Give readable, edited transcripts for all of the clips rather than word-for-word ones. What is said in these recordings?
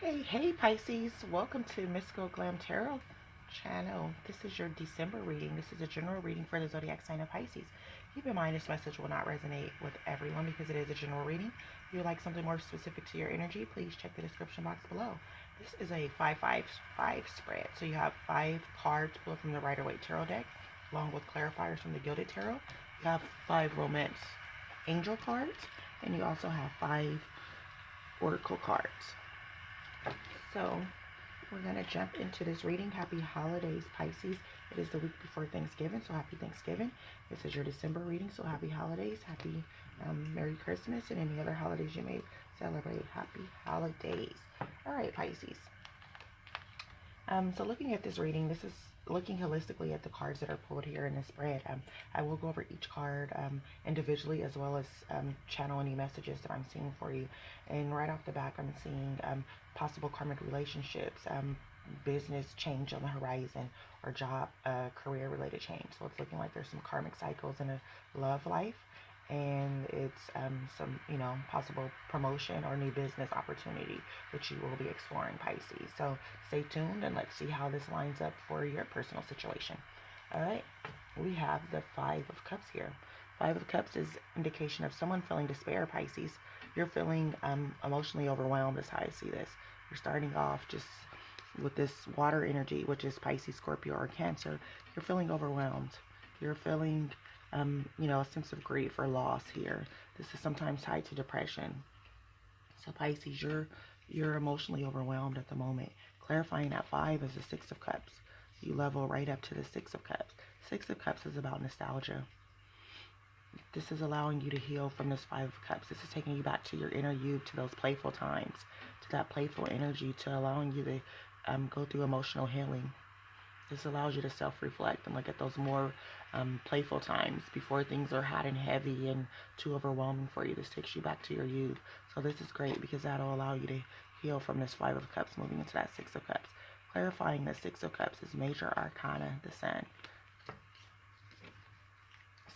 Hey Pisces, welcome to Mystical Glam Tarot channel. This is your December reading. This is a general reading for the zodiac sign of Pisces. Keep in mind this message will not resonate with everyone because it is a general reading. If you would like something more specific to your energy, please check the description box below. This is a 5-5-5 spread. So you have 5 cards pulled from the Rider-Waite Tarot deck, along with clarifiers from the Gilded Tarot. You have 5 Romance Angel cards, and you also have 5 Oracle cards. So we're going to jump into this reading. Happy holidays, Pisces. It is the week before Thanksgiving, so happy Thanksgiving. This is your December reading, so happy holidays. Happy Merry Christmas and any other holidays you may celebrate. Happy holidays. All right, Pisces. So looking at this reading, this is looking holistically at the cards that are pulled here in this spread. I will go over each card individually, as well as channel any messages that I'm seeing for you. And right off the back, I'm seeing possible karmic relationships, business change on the horizon, or job, career related change. So it's looking like there's some karmic cycles in a love life, and it's some possible promotion or new business opportunity that you will be exploring, Pisces. So stay tuned and let's see how this lines up for your personal situation. All right, we have the 5 of Cups here. 5 of Cups is indication of someone feeling despair, Pisces. You're feeling emotionally overwhelmed is how I see this. You're starting off just with this water energy, which is Pisces, Scorpio, or Cancer. You're feeling overwhelmed. You're feeling a sense of grief or loss here. This is sometimes tied to depression. So Pisces, you're emotionally overwhelmed at the moment. Clarifying that 5 is the 6 of Cups. You level right up to the 6 of Cups. 6 of Cups is about nostalgia. This is allowing you to heal from this 5 of Cups. This is taking you back to your inner you, to those playful times, to that playful energy, to allowing you to go through emotional healing. This allows you to self-reflect and look at those more playful times before things are hot and heavy and too overwhelming for you. This takes you back to your youth. So this is great because that'll allow you to heal from this 5 of Cups, moving into that 6 of Cups. Clarifying the 6 of Cups is major arcana, the Sun.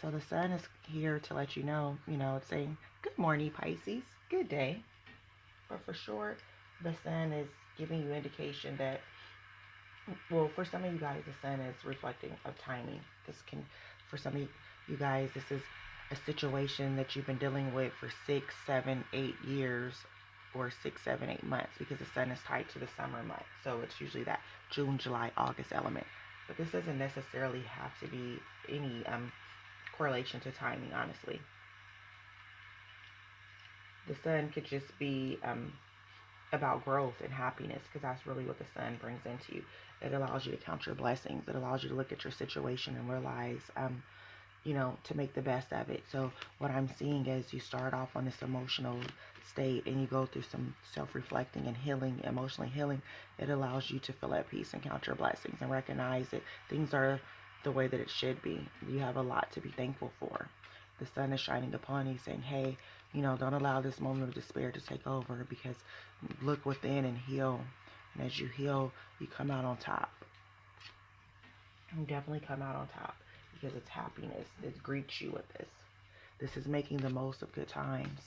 So the Sun is here to let you know, it's saying, good morning, Pisces, good day. But for sure, the Sun is giving you indication that, well, for some of you guys, the Sun is reflecting of timing. This can, for some of you guys, this is a situation that you've been dealing with for 6, 7, 8 years, or 6, 7, 8 months, because the Sun is tied to the summer month. So it's usually that June, July, August element. But this doesn't necessarily have to be any correlation to timing, honestly. The Sun could just be about growth and happiness, because that's really what the Sun brings into you. It allows you to count your blessings. It allows you to look at your situation and realize, to make the best of it. So what I'm seeing is you start off on this emotional state and you go through some self-reflecting and healing, emotionally healing. It allows you to feel at peace and count your blessings and recognize that things are the way that it should be. You have a lot to be thankful for. The Sun is shining upon you, saying, hey, don't allow this moment of despair to take over, because look within and heal. And as you heal, you come out on top. You definitely come out on top, because it's happiness that greets you with this. This is making the most of good times.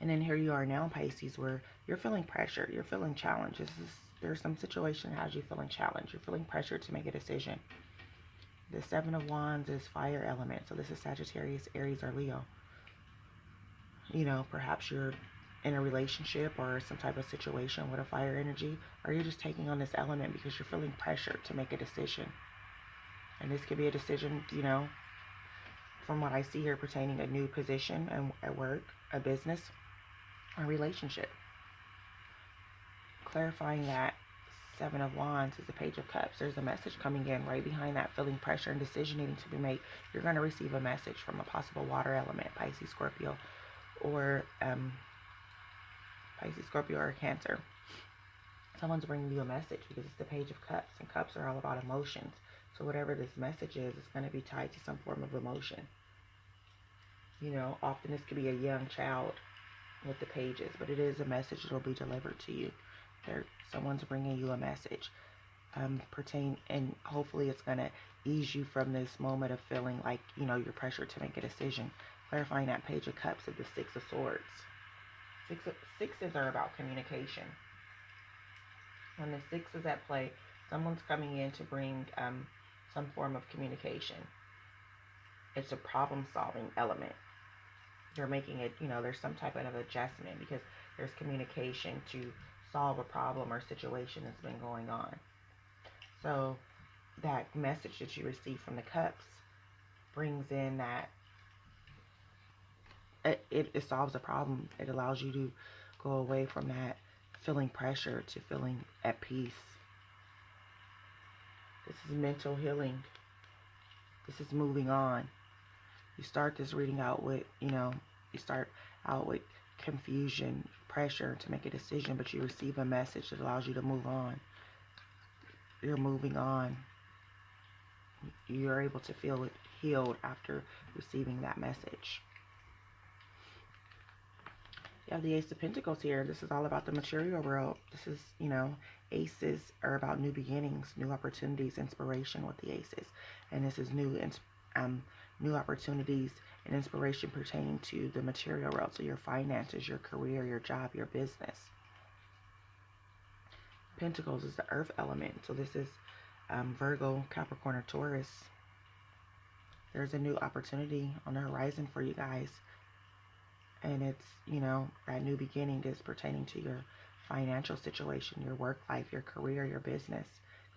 And then here you are now, Pisces, where you're feeling pressure. You're feeling challenge. There's some situation that has you feeling challenged. You're feeling pressure to make a decision. The 7 of Wands is fire element. So this is Sagittarius, Aries, or Leo. Perhaps you're in a relationship or some type of situation with a fire energy, or you're just taking on this element because you're feeling pressure to make a decision. And this could be a decision, from what I see here, pertaining a new position at work, a business, a relationship. Clarifying that 7 of Wands is the Page of Cups. There's a message coming in right behind that feeling pressure and decision needing to be made. You're going to receive a message from a possible water element, Pisces, Scorpio, or Pisces, Scorpio, or Cancer. Someone's bringing you a message because it's the Page of Cups, and cups are all about emotions. So whatever this message is, it's going to be tied to some form of emotion. Often this could be a young child with the pages, but it is a message that will be delivered to you. Someone's bringing you a message and hopefully it's going to ease you from this moment of feeling like, you're pressured to make a decision. Clarifying that Page of Cups of the 6 of Swords. Sixes are about communication. When the six is at play, someone's coming in to bring some form of communication. It's a problem-solving element. They're making it, there's some type of adjustment because there's communication to solve a problem or situation that's been going on. So that message that you receive from the cups brings in that it solves a problem. It allows you to go away from that feeling pressure to feeling at peace. This is mental healing. This is moving on. You start this reading out with, you start out with confusion, pressure to make a decision, but you receive a message that allows you to move on. You're moving on. You're able to feel healed after receiving that message. You have the Ace of Pentacles here. This is all about the material world. This is, aces are about new beginnings, new opportunities, inspiration with the aces. And this is new opportunities and inspiration pertaining to the material world. So your finances, your career, your job, your business. Pentacles is the earth element. So this is Virgo, Capricorn, or Taurus. There's a new opportunity on the horizon for you guys. And it's, that new beginning is pertaining to your financial situation, your work life, your career, your business.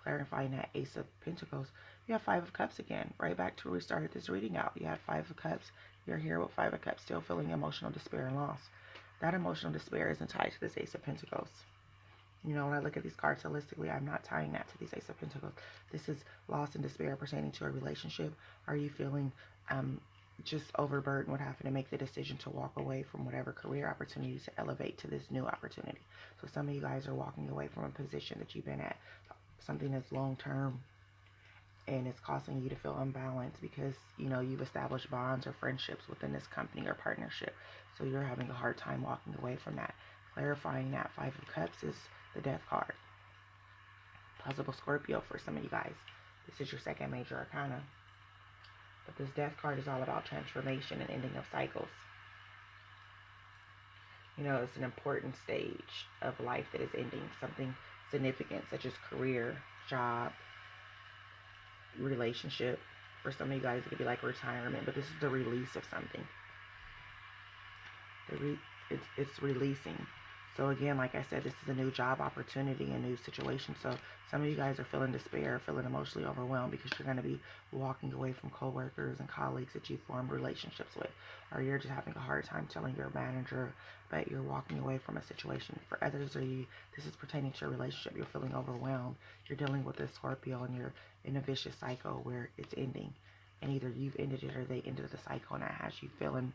Clarifying that Ace of Pentacles, you have Five of Cups again. Right back to where we started this reading out. You had Five of Cups. You're here with Five of Cups, still feeling emotional despair and loss. That emotional despair isn't tied to this Ace of Pentacles. When I look at these cards holistically, I'm not tying that to these Ace of Pentacles. This is loss and despair pertaining to a relationship. Are you feeling just overburdened with having to make the decision to walk away from whatever career opportunity to elevate to this new opportunity? So some of you guys are walking away from a position that you've been at, something that's long term, and it's causing you to feel unbalanced because you've established bonds or friendships within this company or partnership. So you're having a hard time walking away from that. Clarifying that Five of Cups is the Death card. Possible Scorpio for some of you guys. This is your second major arcana. But this Death card is all about transformation and ending of cycles. It's an important stage of life that is ending. Something significant such as career, job, relationship. For some of you guys, it could be like retirement, but this is the release of something. It's releasing. So again, like I said, this is a new job opportunity, a new situation. So some of you guys are feeling despair, feeling emotionally overwhelmed because you're going to be walking away from coworkers and colleagues that you formed relationships with. Or you're just having a hard time telling your manager that you're walking away from a situation. For others, this is pertaining to your relationship. You're feeling overwhelmed. You're dealing with this Scorpio and you're in a vicious cycle where it's ending. And either you've ended it or they ended the cycle, and that has you feeling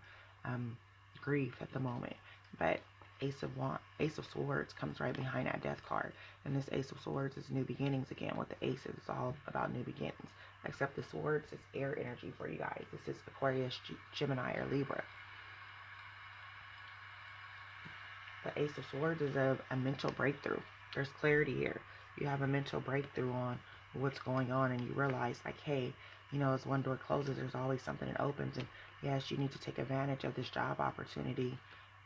grief at the moment. But Ace of Swords comes right behind that Death card. And this Ace of Swords is new beginnings again. With the aces, it's all about new beginnings. Except the swords is air energy for you guys. This is Aquarius, Gemini, or Libra. The Ace of Swords is a mental breakthrough. There's clarity here. You have a mental breakthrough on what's going on, and you realize, like, hey, as one door closes, there's always something that opens. And yes, you need to take advantage of this job opportunity.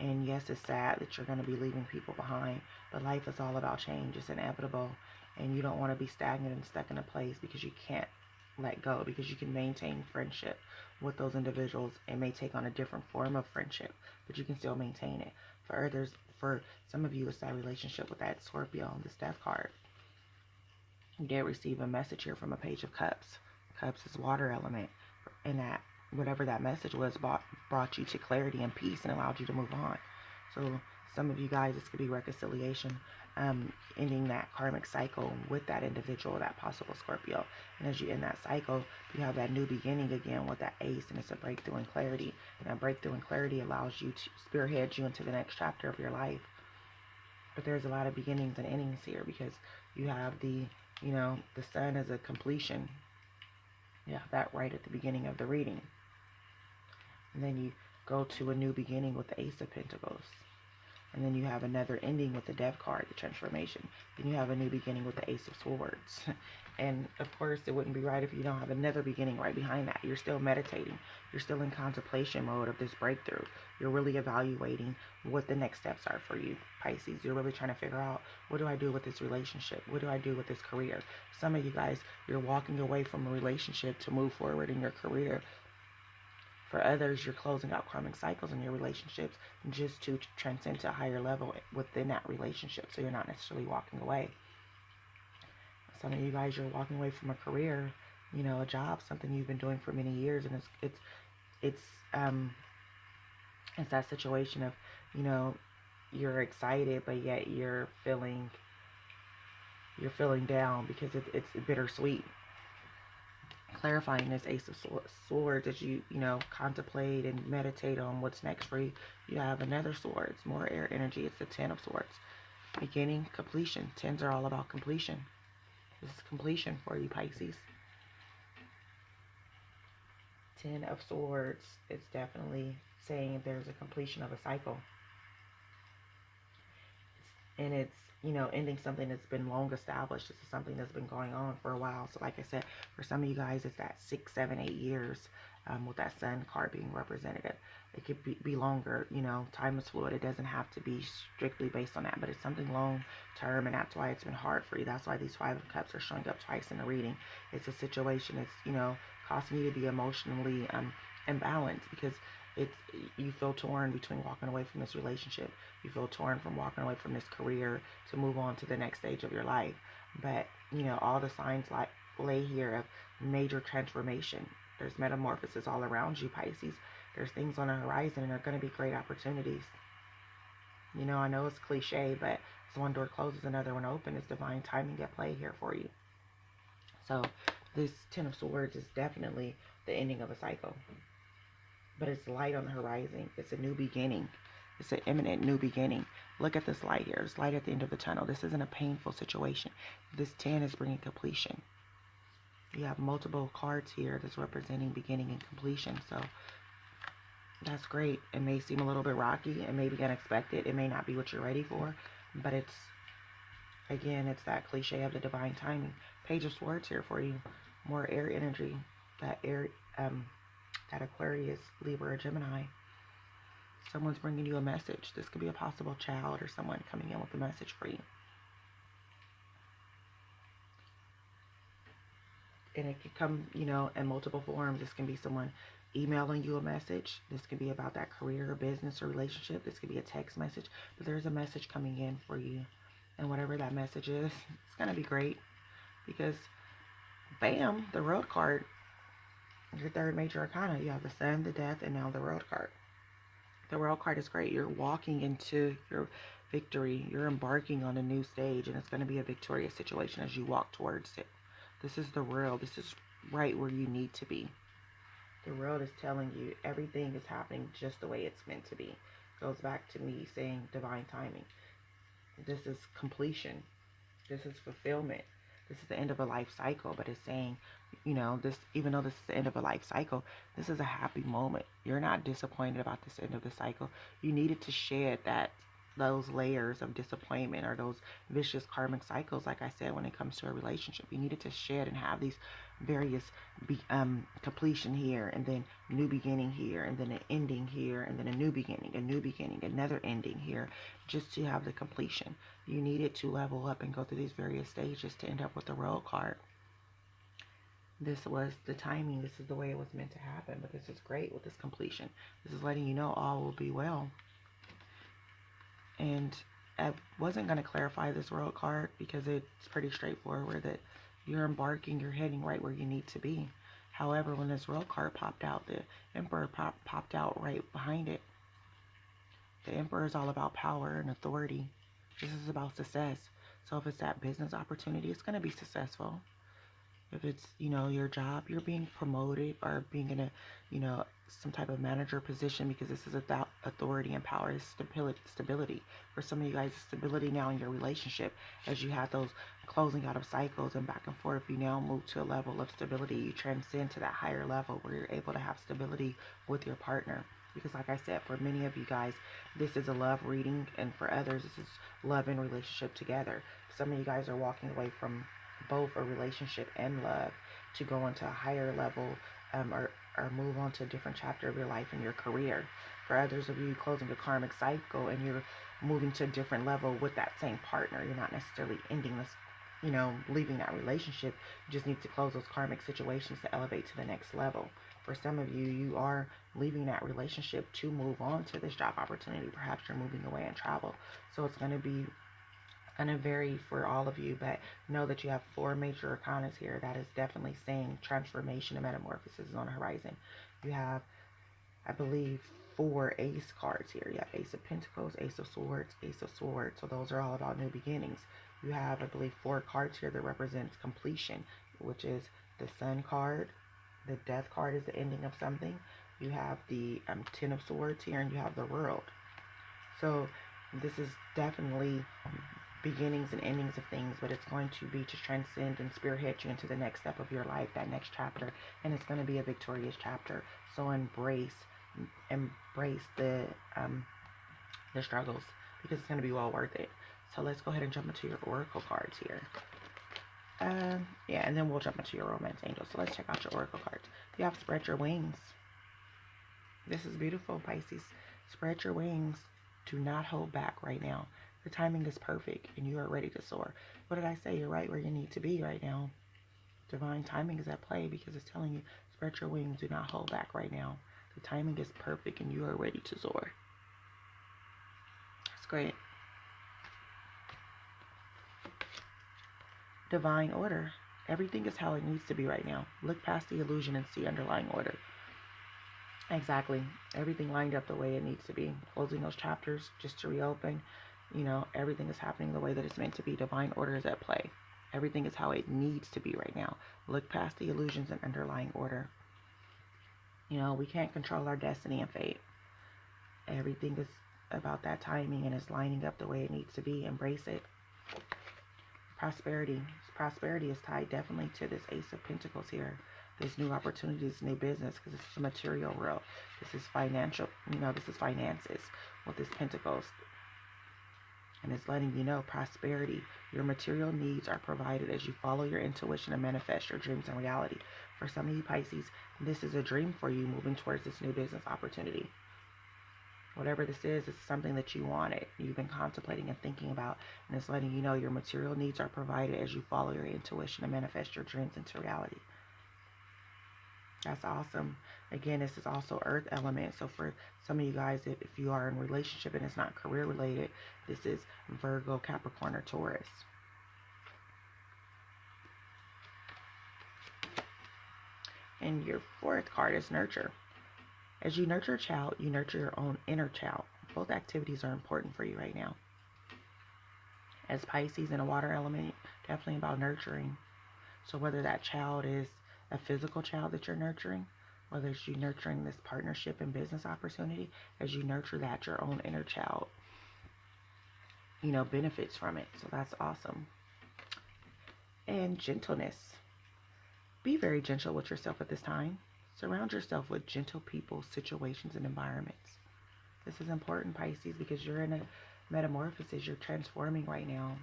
And yes, it's sad that you're going to be leaving people behind, but life is all about change. It's inevitable, and you don't want to be stagnant and stuck in a place because you can't let go, because you can maintain friendship with those individuals. It may take on a different form of friendship, but you can still maintain it. For others, for some of you, it's that relationship with that Scorpio on this Death card. You did receive a message here from a Page of Cups. Cups is water element, and that whatever that message was brought you to clarity and peace and allowed you to move on. So some of you guys, this could be reconciliation, ending that karmic cycle with that individual, that possible Scorpio. And as you end that cycle, you have that new beginning again with that ace, and it's a breakthrough in clarity. And that breakthrough in clarity allows you to spearhead you into the next chapter of your life. But there's a lot of beginnings and endings here because you have the sun as a completion. Yeah, that right at the beginning of the reading. And then you go to a new beginning with the Ace of Pentacles. And then you have another ending with the Death card, the transformation. Then you have a new beginning with the Ace of Swords. And of course, it wouldn't be right if you don't have another beginning right behind that. You're still meditating. You're still in contemplation mode of this breakthrough. You're really evaluating what the next steps are for you, Pisces. You're really trying to figure out, what do I do with this relationship? What do I do with this career? Some of you guys, you're walking away from a relationship to move forward in your career. For others, you're closing out karmic cycles in your relationships just to transcend to a higher level within that relationship. So you're not necessarily walking away. Some of you guys, you're walking away from a career, a job, something you've been doing for many years, and it's that situation of, you're excited, but yet you're feeling down because it's bittersweet. Clarifying this Ace of Swords as you contemplate and meditate on what's next for you. You have another Swords, more air energy. It's the Ten of Swords. Beginning, completion. Tens are all about completion. This is completion for you, Pisces. Ten of Swords is definitely saying there's a completion of a cycle. And it's, ending something that's been long established. This is something that's been going on for a while. So like I said, for some of you guys, it's that 6, 7, 8 years with that Sun card being representative. It could be longer. Time is fluid. It doesn't have to be strictly based on that, but it's something long term, and that's why it's been hard for you. That's why these 5 of Cups are showing up twice in the reading. It's a situation that's, causing you to be emotionally imbalanced, because you feel torn between walking away from this relationship. You feel torn from walking away from this career to move on to the next stage of your life. But, all the signs lay here of major transformation. There's metamorphosis all around you, Pisces. There's things on the horizon, and there are going to be great opportunities. I know it's cliche, but as one door closes, another one opens. It's divine timing at play here for you. So this Ten of Swords is definitely the ending of a cycle. But it's light on the horizon. It's a new beginning. It's an imminent new beginning. Look at this light here. There's light at the end of the tunnel. This isn't a painful situation. This 10 is bringing completion. You have multiple cards here that's representing beginning and completion. So that's great. It may seem a little bit rocky. It may be unexpected. It may not be what you're ready for. But it's, again, it's that cliche of the divine timing. Page of Swords here for you. More air energy. That air, that Aquarius, Libra, or Gemini. Someone's bringing you a message. This could be a possible child or someone coming in with a message for you. And it could come, in multiple forms. This can be someone emailing you a message. This could be about that career or business or relationship. This could be a text message. But there's a message coming in for you. And whatever that message is, it's going to be great. Because, bam, the World card. Your third major arcana. You have the Sun, the Death, and now the World card. The World card is great. You're walking into your victory. You're embarking on a new stage, and it's going to be a victorious situation as you walk towards it. This is the world. This is right where you need to be. The world is telling you everything is happening just the way it's meant to be. Goes back to me saying divine timing. This is completion. This is fulfillment. This is the end of a life cycle, but it's saying, this, even though this is the end of a life cycle, this is a happy moment. You're not disappointed about this end of the cycle. You needed to shed those layers of disappointment or those vicious karmic cycles, like I said, when it comes to a relationship. You needed to shed and have these various completion here, and then new beginning here, and then an ending here, and then a new beginning, another ending here, just to have the completion. You needed to level up and go through these various stages to end up with the World card. This was the timing. This is the way it was meant to happen. But this is great with this completion. This is letting you know all will be well. And I wasn't going to clarify this World card because it's pretty straightforward that you're embarking, you're heading right where you need to be. However, when this World card popped out, the Emperor popped out right behind it. The Emperor is all about power and authority. This is about success. So if it's that business opportunity, it's going to be successful. If it's, your job, you're being promoted or being in a, some type of manager position, because this is about authority and power. It's stability. For some of you guys, stability now in your relationship. As you have those closing out of cycles and back and forth, you now move to a level of stability. You transcend to that higher level where you're able to have stability with your partner. Because like I said, for many of you guys, this is a love reading, and for others, this is love and relationship together. Some of you guys are walking away from both a relationship and love to go into a higher level, or move on to a different chapter of your life and your career. For others of you, closing a karmic cycle and you're moving to a different level with that same partner. You're not necessarily ending this, leaving that relationship. You just need to close those karmic situations to elevate to the next level. For some of you, you are leaving that relationship to move on to this job opportunity. Perhaps you're moving away and travel. So it's going to vary for all of you, but know that you have 4 major arcanas here. That is definitely saying transformation and metamorphosis is on the horizon. You have, I believe, 4 ace cards here. You have Ace of Pentacles, Ace of Swords, Ace of Swords. So those are all about new beginnings. You have, I believe, 4 cards here that represents completion, which is the Sun card. The Death card is the ending of something. You have the 10 of Swords here, and you have the World. So this is definitely beginnings and endings of things, but it's going to be to transcend and spearhead you into the next step of your life, that next chapter, and it's going to be a victorious chapter. So embrace the struggles, because it's going to be well worth it. So let's go ahead and jump into your oracle cards here. Yeah, and then we'll jump into your romance angel. So let's check out your oracle cards. You have spread your wings. This is beautiful, Pisces. Spread your wings. Do not hold back right now. The timing is perfect and you are ready to soar. What did I say? You're right where you need to be right now. Divine timing is at play, because it's telling you, spread your wings. Do not hold back right now. The timing is perfect and you are ready to soar. That's great. Divine order. Everything is how it needs to be right now. Look past the illusion and see underlying order. Exactly. Everything lined up the way it needs to be. Closing those chapters just to reopen. Everything is happening the way that it's meant to be. Divine order is at play. Everything is how it needs to be right now. Look past the illusions and underlying order. We can't control our destiny and fate. Everything is about that timing and is lining up the way it needs to be. Embrace it. Prosperity. Prosperity is tied definitely to this Ace of Pentacles here. This new opportunities, new business, because this is a material world. This is financial, this is finances with this Pentacles. And it's letting you know prosperity. Your material needs are provided as you follow your intuition and manifest your dreams in reality. For some of you Pisces, this is a dream for you moving towards this new business opportunity. Whatever this is, it's something that you wanted. You've been contemplating and thinking about. And it's letting you know your material needs are provided as you follow your intuition and manifest your dreams into reality. That's awesome. Again, this is also earth element. So for some of you guys, if you are in a relationship and it's not career related, this is Virgo, Capricorn, or Taurus. And your 4th card is nurture. As you nurture a child, you nurture your own inner child. Both activities are important for you right now. As Pisces and a water element, definitely about nurturing. So whether that child is a physical child that you're nurturing, whether it's you nurturing this partnership and business opportunity, as you nurture that, your own inner child, benefits from it. So that's awesome. And gentleness. Be very gentle with yourself at this time. Surround yourself with gentle people, situations, and environments. This is important, Pisces, because you're in a metamorphosis. You're transforming right now.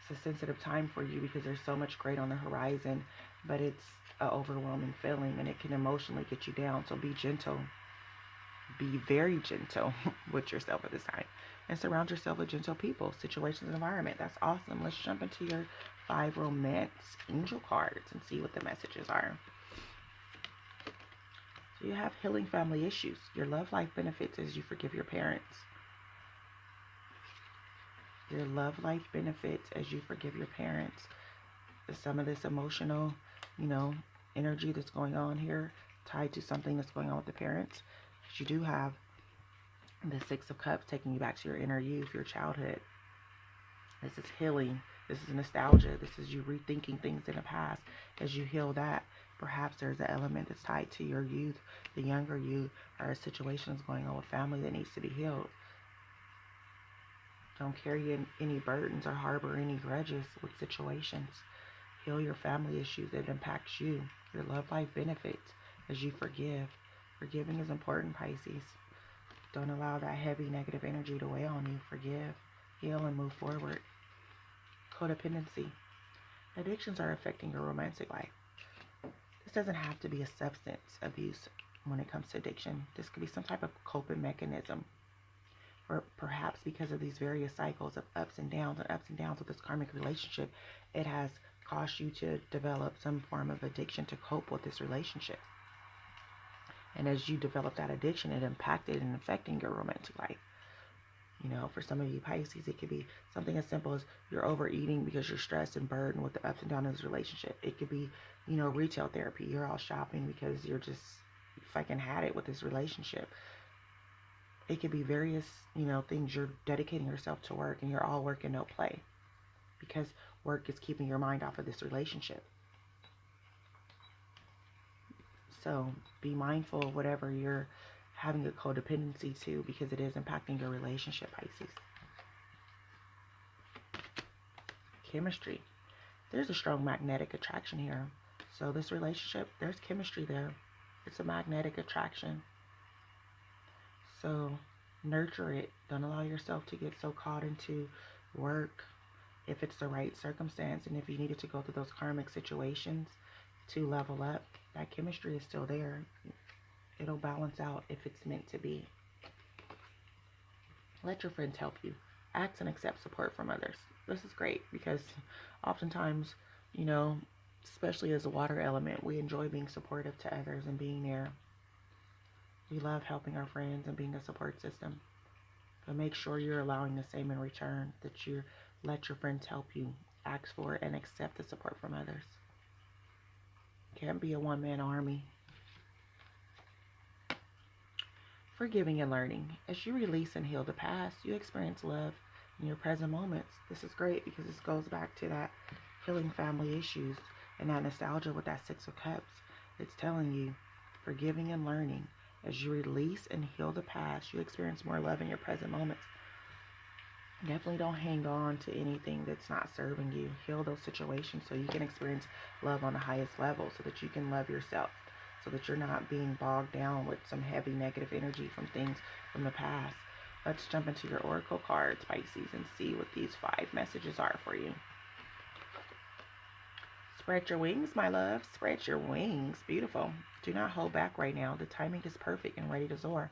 It's a sensitive time for you because there's so much great on the horizon, but it's an overwhelming feeling and it can emotionally get you down. So be gentle. Be very gentle with yourself at this time. And surround yourself with gentle people, situations, and environment. That's awesome. Let's jump into your 5 romance angel cards and see what the messages are. So you have healing family issues. Your love life benefits as you forgive your parents. Your love life benefits as you forgive your parents. Some of this emotional, energy that's going on here tied to something that's going on with the parents. Because you do have the 6 of Cups taking you back to your inner youth, your childhood. This is healing. This is nostalgia. This is you rethinking things in the past. As you heal that, perhaps there's an element that's tied to your youth, the younger you, or a situation that's going on with family that needs to be healed. Don't carry any burdens or harbor any grudges with situations. Heal your family issues that impact you. Your love life benefits as you forgive. Forgiving is important, Pisces. Don't allow that heavy negative energy to weigh on you. Forgive, heal, and move forward. Codependency. Addictions are affecting your romantic life. This doesn't have to be a substance abuse when it comes to addiction. This could be some type of coping mechanism. Or perhaps because of these various cycles of ups and downs with this karmic relationship, it has caused you to develop some form of addiction to cope with this relationship. And as you develop that addiction, it impacted and affecting your romantic life. You know, for some of you Pisces, it could be something as simple as you're overeating because you're stressed and burdened with the ups and downs of this relationship. It could be, you know, retail therapy. You're all shopping because you're just fucking had it with this relationship. It could be various, you know, things. You're dedicating yourself to work and you're all work and no play because work is keeping your mind off of this relationship. So be mindful of whatever you're having a codependency to, because it is impacting your relationship, Pisces. Chemistry. There's a strong magnetic attraction here. So this relationship, there's chemistry there. It's a magnetic attraction. So nurture it. Don't allow yourself to get so caught into work if it's the right circumstance. And if you needed to go through those karmic situations to level up, that chemistry is still there. It'll balance out if it's meant to be. Let your friends help you. Ask and accept support from others. This is great because oftentimes, you know, especially as a water element, we enjoy being supportive to others and being there. We love helping our friends and being a support system. But make sure you're allowing the same in return, that you let your friends help you. Ask for it and accept the support from others. Can't be a one-man army. Forgiving and learning. As you release and heal the past, you experience love in your present moments. This is great because this goes back to that healing family issues and that nostalgia with that Six of Cups. It's telling you, forgiving and learning. As you release and heal the past, you experience more love in your present moments. Definitely don't hang on to anything that's not serving you. Heal those situations so you can experience love on the highest level, so that you can love yourself, so that you're not being bogged down with some heavy negative energy from things from the past. Let's jump into your oracle cards, Pisces, and see what these 5 messages are for you. Spread your wings, my love. Spread your wings. Beautiful. Do not hold back right now. The timing is perfect and ready to soar.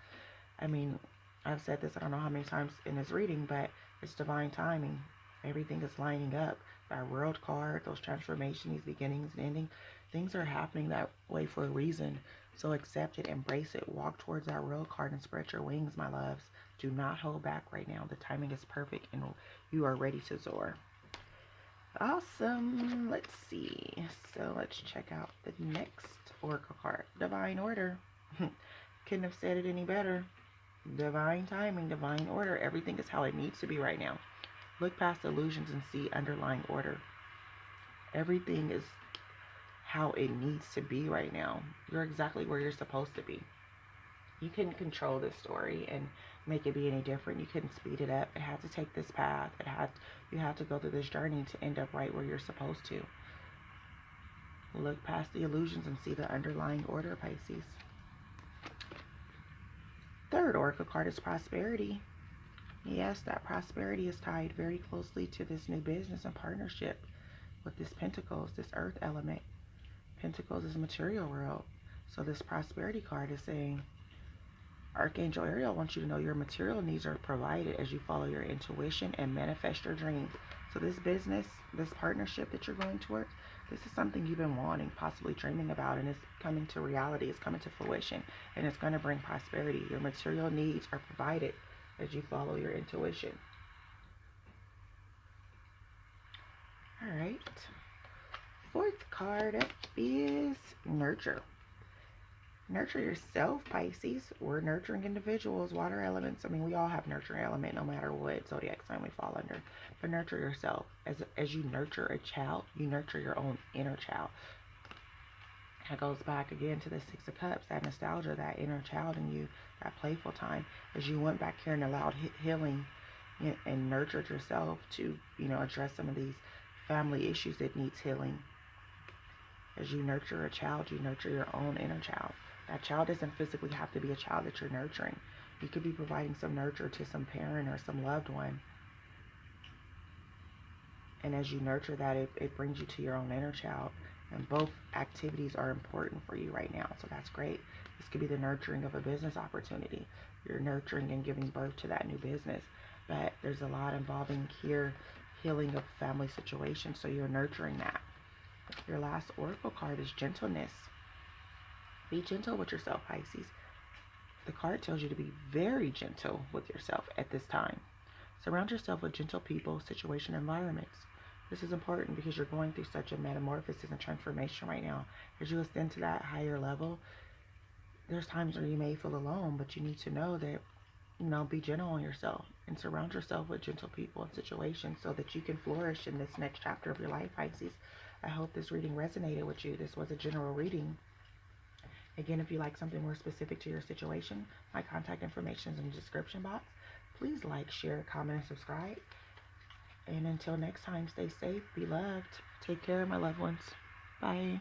I mean, I've said this I don't know how many times in this reading, but it's divine timing. Everything is lining up. Our world card, those transformations, these beginnings and endings, things are happening that way for a reason. So accept it, embrace it, walk towards that world card and spread your wings, my loves. Do not hold back right now. The timing is perfect and you are ready to soar. Awesome. Let's see. So let's check out the next oracle card. Divine order. Couldn't have said it any better. Divine timing, divine order. Everything is how it needs to be right now. Look past illusions and see underlying order. Everything is how it needs to be right now. You're exactly where you're supposed to be. You couldn't control this story and make it be any different. You couldn't speed it up. It had to take this path. You had to go through this journey to end up right where you're supposed to. Look past the illusions and see the underlying order, Pisces. Third oracle card is prosperity. Yes, that prosperity is tied very closely to this new business and partnership with this Pentacles, this earth element. Pentacles is material world. So this prosperity card is saying, Archangel Ariel wants you to know your material needs are provided as you follow your intuition and manifest your dreams. So this business, this partnership that you're going to work, this is something you've been wanting, possibly dreaming about, and it's coming to reality. It's coming to fruition, and it's going to bring prosperity. Your material needs are provided as you follow your intuition. All right. Fourth card up is nurture. Nurture yourself, Pisces. We're nurturing individuals, water elements. I mean, we all have nurturing element no matter what zodiac sign we fall under. But nurture yourself. As you nurture a child, you nurture your own inner child. That goes back again to the Six of Cups, that nostalgia, that inner child in you, that playful time. As you went back here and allowed healing and nurtured yourself to, address some of these family issues that needs healing. As you nurture a child, you nurture your own inner child. That child doesn't physically have to be a child that you're nurturing. You could be providing some nurture to some parent or some loved one. And as you nurture that, it brings you to your own inner child. And both activities are important for you right now. So that's great. This could be the nurturing of a business opportunity. You're nurturing and giving birth to that new business. But there's a lot involving here healing of family situations. So you're nurturing that. Your last oracle card is gentleness. Be gentle with yourself, Pisces. The card tells you to be very gentle with yourself at this time. Surround yourself with gentle people, situation, environments. This is important because you're going through such a metamorphosis and transformation right now. As you ascend to that higher level, there's times where you may feel alone, but you need to know that, be gentle on yourself and surround yourself with gentle people and situations so that you can flourish in this next chapter of your life, Pisces. I hope this reading resonated with you. This was a general reading. Again, if you like something more specific to your situation, my contact information is in the description box. Please like, share, comment, and subscribe. And until next time, stay safe, be loved. Take care, my loved ones. Bye.